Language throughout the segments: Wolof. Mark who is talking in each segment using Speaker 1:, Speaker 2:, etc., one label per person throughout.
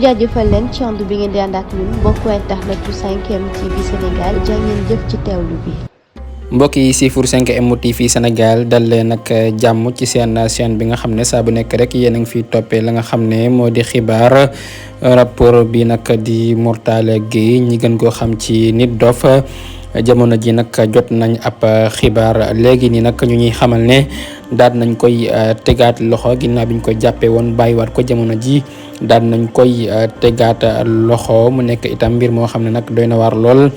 Speaker 1: jaajëfal leen ci ànd bi ngeen di ànd ak ñun mbokku internet bu 5M TV Sénégal jaa ngeen jëf ci teewlu bi.
Speaker 2: mbokk yi siifur 5M TV Sénégal dal leen nag jàmm ci seen chaîne bi nga xam ne saa bu nekk rek yéen a ngi fiy toppee la nga xam ne moo di xibaar rapport bi nag di Mortalla Gueye ñi gën koo xam ci Nit Doff jamono ji nag jot nañ ab xibaar léegi nii nag ñu ñuy xamal ne daal nañ koy tegaat loxo ginnaaw bi ñu ko jàppee woon bàyyiwaat ko jamono ji daal nañ koy tegaat loxo mu nekk itam mbir moo xam ne nag doy na waar lool.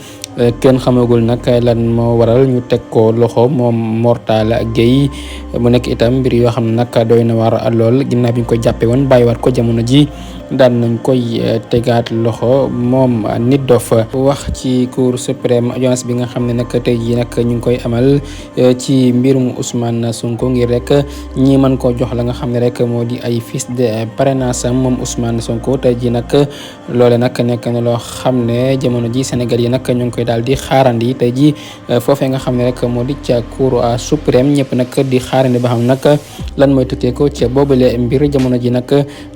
Speaker 2: kenn xamagul nag lan moo waral ñu teg ko loxo moom Mortalla Gueye mu nekk itam mbir yoo xam ne nag doy na waar lool ginnaaw bi ñu ko jàppee woon bàyyiwaat ko jamono ji daan nañ koy tegaat loxo moom Nit Doff wax ci cour suprême audience bi nga xam ne nag tey jii nag ñu ngi koy amal ci mbirum Ousmane Sonko ngir rek ñi mën koo jox la nga xam ne rek moo di ay fiches de parrainage am moom Ousmane Sonko tey jii nag loole nag nekk na loo xam ne jamono ji Sénégal yi nag ñu ngi koy daal di xaarandi tey ji foofee nga xam ne rek moo di ca cour suprême ñëpp nag di xaarandi ba xam nag lan mooy tukkee ko ca boobule mbir jamono ji nag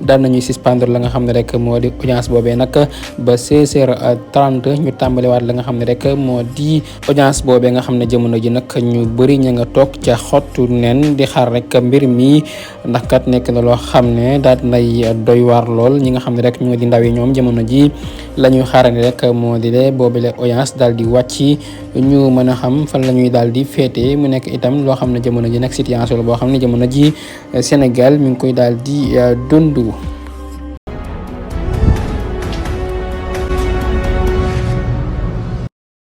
Speaker 2: daan nañuy suspendre la nga xam ne rek moo di audience boobee nag ba 16h30 ñu tàmbaliwaat la nga xam ne rek moo di audience boobee nga xam ne jamono ji nag ñu bëri ña nga toog ca xottu nen di xaar rek mbir mi ndax kat nekk na loo xam ne daal nay doy waar lool ñi nga xam ne rek ñoo di ndaw yi ñoom jamono ji la ñuy xaarandi rek moo di le boobule audience daal di wàcc ñu mën a xam fan la ñuy daal di féete mu nekk itam loo xam ne jamono ji nag situation la boo xam ne jamono ji Sénégal mi ngi koy daal di dund.